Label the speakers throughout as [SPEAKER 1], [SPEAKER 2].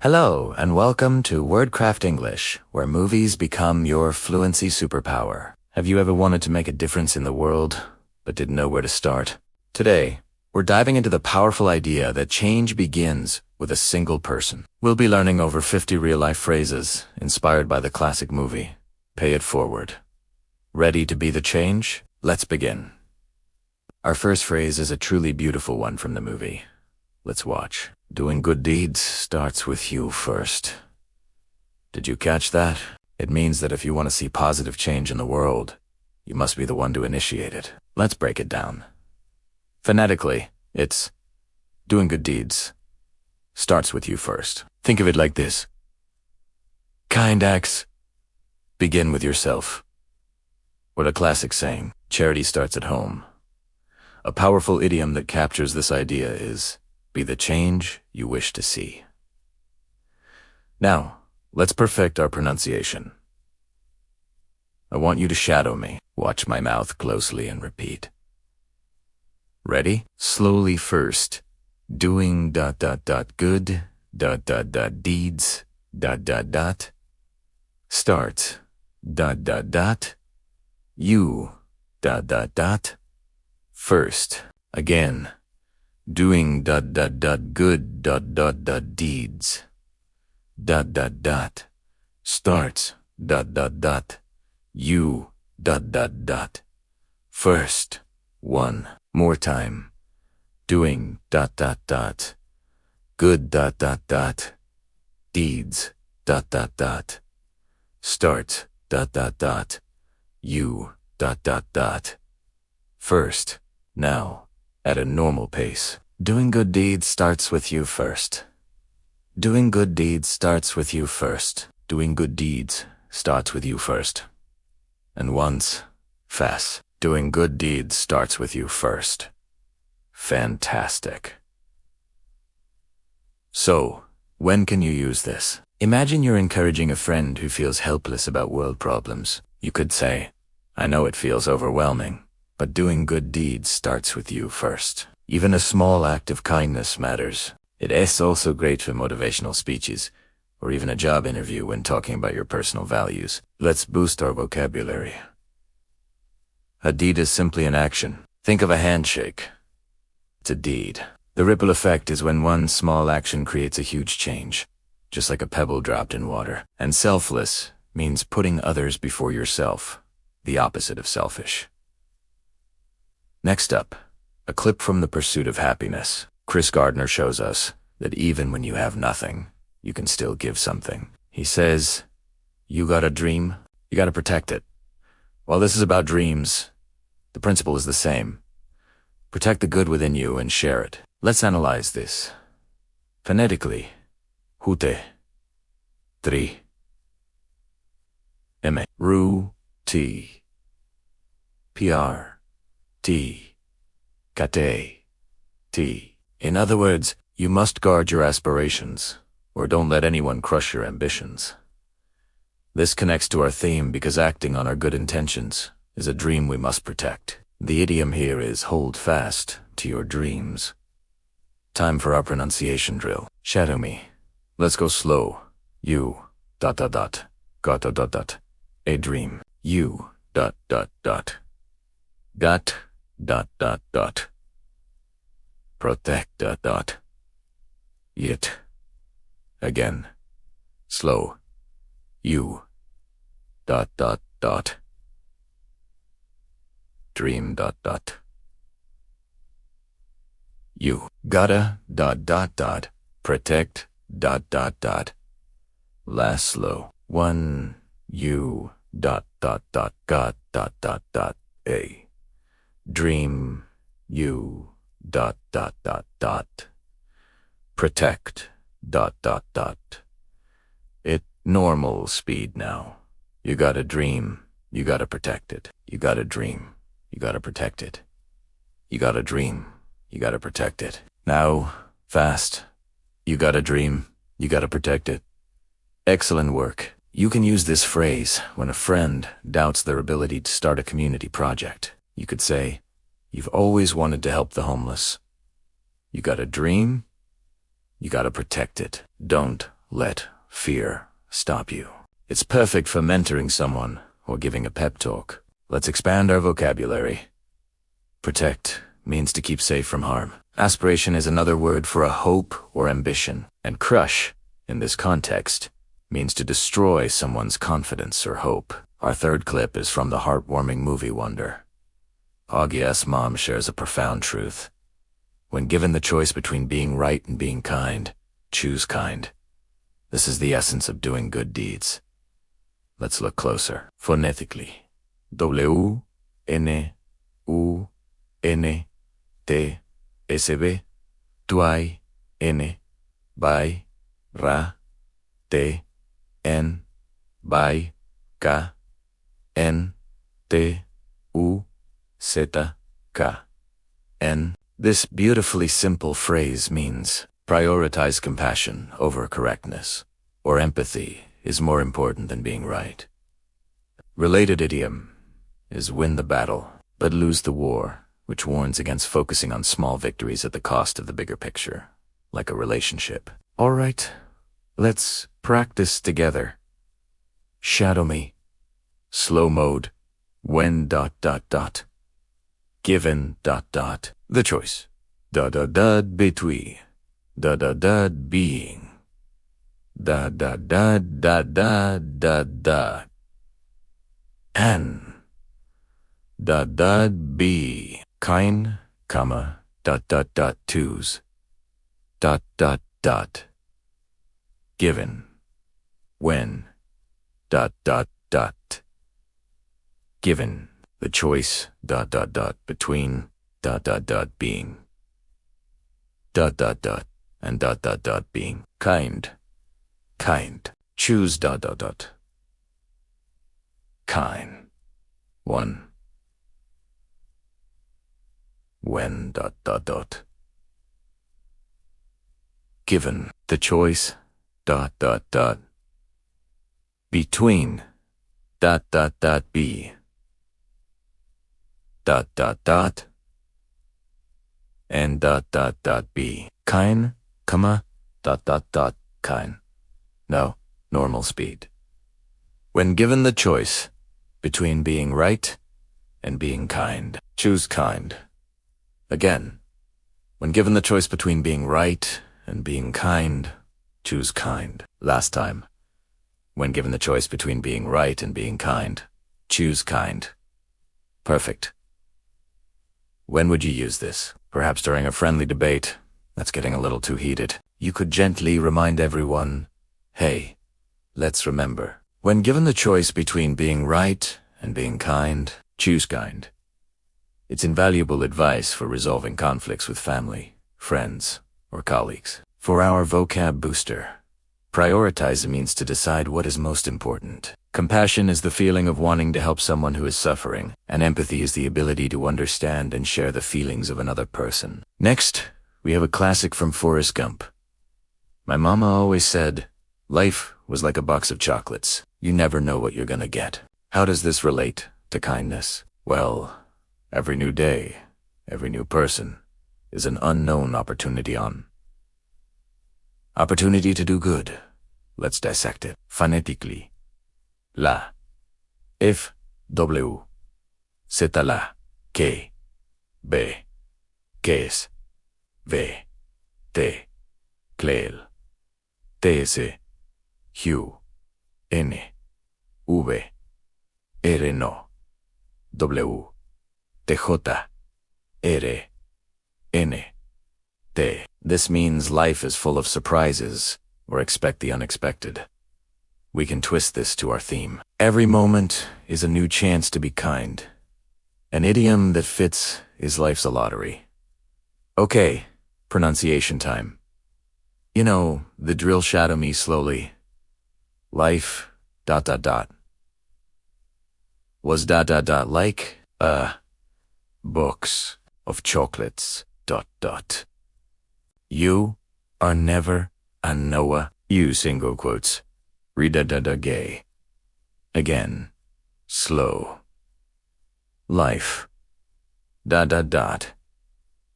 [SPEAKER 1] Hello, and welcome to WordCraft English, where movies become your fluency superpower. Have you ever wanted to make a difference in the world, but didn't know where to start? Today, we're diving into the powerful idea that change begins with a single person. We'll be learning over 50 real-life phrases inspired by the classic movie, Pay It Forward. Ready to be the change? Let's begin. Our first phrase is a truly beautiful one from the movie. Let's watch. Doing good deeds starts with you first. Did you catch that? It means that if you want to see positive change in the world, you must be the one to initiate it. Let's break it down. Phonetically, it's doing good deeds starts with you first. Think of it like this. Kind acts begin with yourself. Or the classic saying, charity starts at home. A powerful idiom that captures this idea is, be the change you wish to see. Now, let's perfect our pronunciation. I want you to shadow me. Watch my mouth closely and repeat. Ready? Slowly first. Doing good deeds start you first. Again. Doing good deeds starts you first. One more time. Doing good deeds starts you first. Now, at a normal pace. Doing good deeds starts with you first. Doing good deeds starts with you first. Doing good deeds starts with you first. And once, fast. Doing good deeds starts with you first. Fantastic. So, when can you use this? Imagine you're encouraging a friend who feels helpless about world problems. You could say, I know it feels overwhelming, but doing good deeds starts with you first. Even a small act of kindness matters. It is also great for motivational speeches, or even a job interview when talking about your personal values. Let's boost our vocabulary. A deed is simply an action. Think of a handshake. It's a deed. The ripple effect is when one small action creates a huge change, just like a pebble dropped in water. And selfless means putting others before yourself, the opposite of selfish. Next up, a clip from The Pursuit of Happiness. Chris Gardner shows us that even when you have nothing, you can still give something. He says, you got a dream, you got to protect it. While this is about dreams, the principle is the same. Protect the good within you and share it. Let's analyze this. Phonetically, hute, tri, eme, ru, ti, pr, T, kate, T. In other words, you must guard your aspirations, or don't let anyone crush your ambitions. This connects to our theme because acting on our good intentions is a dream we must protect. The idiom here is hold fast to your dreams. Time for our pronunciation drill. Shadow me. Let's go slow. You, got, a dream. You, got, protect, it. Again. Slow. You, dream, you, gotta, protect, last slow. One, you, got, a. Dream, you, protect, it normal speed now. You got a dream, you gotta protect it. You got a dream, you gotta protect it. You got a dream, you gotta protect it. Now, fast. You got a dream, you gotta protect it. Excellent work. You can use this phrase when a friend doubts their ability to start a community project. You could say, you've always wanted to help the homeless. You got a dream, you gotta protect it. Don't let fear stop you. It's perfect for mentoring someone or giving a pep talk. Let's expand our vocabulary. Protect means to keep safe from harm. Aspiration is another word for a hope or ambition. And crush, in this context, means to destroy someone's confidence or hope. Our third clip is from the heartwarming movie Wonder. Augie's mom shares a profound truth. When given the choice between being right and being kind, choose kind. This is the essence of doing good deeds. Let's look closer. Phonetically. W-N-U-N-T-S-B Tuai N Bai Ra Te N Bai Ka N T U Z K N. This beautifully simple phrase means prioritize compassion over correctness, or empathy is more important than being right. Related idiom is win the battle, but lose the war, which warns against focusing on small victories at the cost of the bigger picture, like a relationship. All right, let's practice together. Shadow me. Slow mode. When ... Given ... The choice. Between. Being. And. Be. Kind, comma, ... twos. ... Given. When. ... Given. The choice, ... between, ... being. ... and ... being. Kind. Kind. Choose ... Kind. One. When ... Given. The choice, ... between, ... be, ... and ... be. Kind, comma, ... kind. No, normal speed. When given the choice between being right and being kind, choose kind. Again, when given the choice between being right and being kind, choose kind. Last time, when given the choice between being right and being kind, choose kind. Perfect. When would you use this? Perhaps during a friendly debate that's getting a little too heated. You could gently remind everyone, hey, let's remember. When given the choice between being right and being kind, choose kind. It's invaluable advice for resolving conflicts with family, friends, or colleagues. For our vocab booster, prioritize means to decide what is most important. Compassion is the feeling of wanting to help someone who is suffering, and empathy is the ability to understand and share the feelings of another person. Next, we have a classic from Forrest Gump. My mama always said, life was like a box of chocolates. You never know what you're gonna get. How does this relate to kindness? Well, every new day, every new person is an unknown opportunity Opportunity to do good. Let's dissect it. Phonetically. La. F. W. Z. La. K. B. Ques. V. T. Clel. TS. Hu. N. V. R. No. W. TJ. R. N. T. This means life is full of surprises, or expect the unexpected. We can twist this to our theme. Every moment is a new chance to be kind. An idiom that fits is life's a lottery. Okay, pronunciation time. You know, the drill. Shadow me slowly. Life, ... was ... like, books of chocolates, ... You are never a Noah. You single quotes. Gay. Again. Slow. Life. ...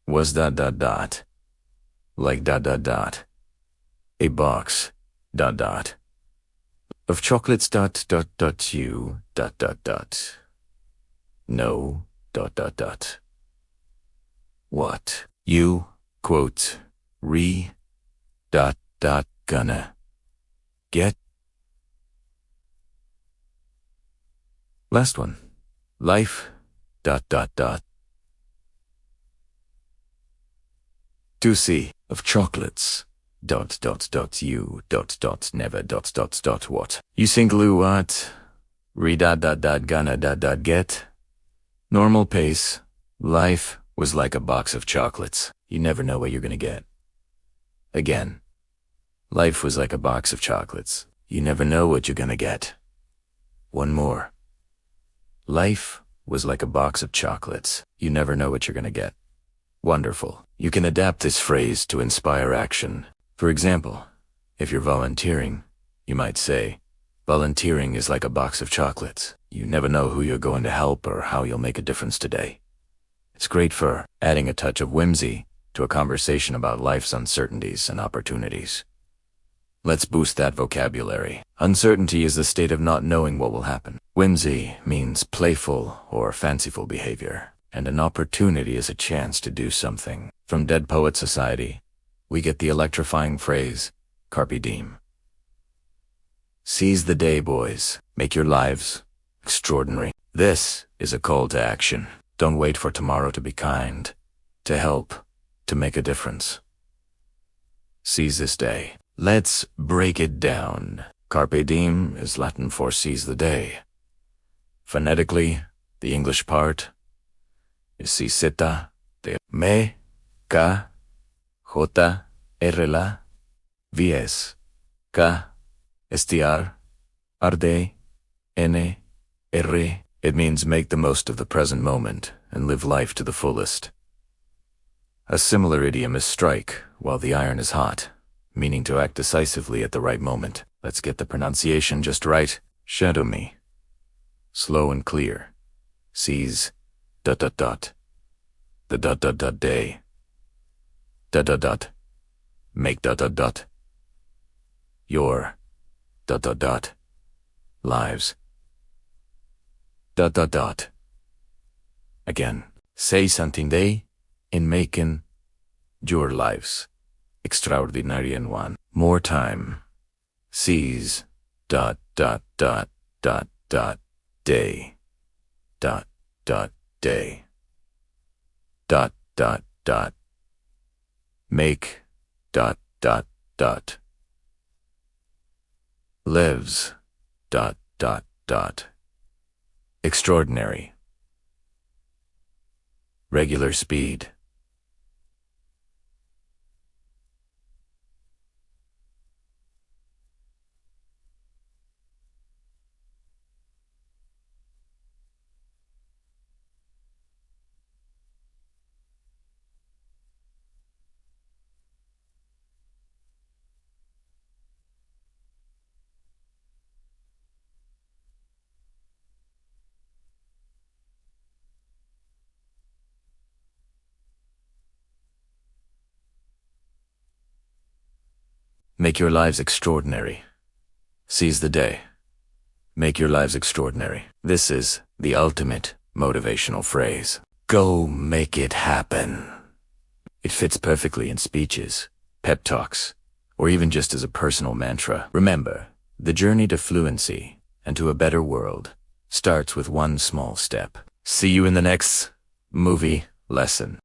[SPEAKER 1] was ... like ... A box. ... dot dot. Of chocolates dot dot dot you dot dot dot. No dot dot dot. What? You, quote, dot dot gonna get. Last one. Life dot dot dot. To see of chocolates dot dot dot you dot dot never dot dot dot what. You single what? Dot dot dot gonna dot dot get. Normal pace. Life was like a box of chocolates. You never know what you're gonna get. Again. Life was like a box of chocolates. You never know what you're gonna get. One more. Life was like a box of chocolates. You never know what you're gonna get. Wonderful. You can adapt this phrase to inspire action. For example, if you're volunteering, you might say, volunteering is like a box of chocolates. You never know who you're going to help or how you'll make a difference today. It's great for adding a touch of whimsy to a conversation about life's uncertainties and opportunities. Let's boost that vocabulary. Uncertainty is the state of not knowing what will happen. Whimsy means playful or fanciful behavior, and an opportunity is a chance to do something. From Dead Poet Society, we get the electrifying phrase, Carpe diem. Seize the day, boys. Make your lives extraordinary. This is a call to action. Don't wait for tomorrow to be kind, to help, to make a difference. Seize this day. Let's break it down. Carpe diem is Latin for seize the day. Phonetically, the English part is siseta de me, ka, jota, rla, vies, ka, estiar, arde, n, r. It means make the most of the present moment and live life to the fullest. A similar idiom is strike while the iron is hot, meaning to act decisively at the right moment. Let's get the pronunciation just right. Shadow me. Slow and clear. Seize dot dot dot. The dot dot dot day. Dot dot dot. Make dot dot dot. Your dot dot dot. Lives. Dot dot dot. Again. Say something day in making your lives extraordinary in one. More time. Seize dot dot dot dot dot day. Dot dot day. Dot dot dot. Make dot dot dot. Lives dot dot dot. Extraordinary. Regular speed. Make your lives extraordinary. Seize the day. Make your lives extraordinary. This is the ultimate motivational phrase. Go make it happen. It fits perfectly in speeches, pep talks, or even just as a personal mantra. Remember, the journey to fluency and to a better world starts with one small step. See you in the next movie lesson.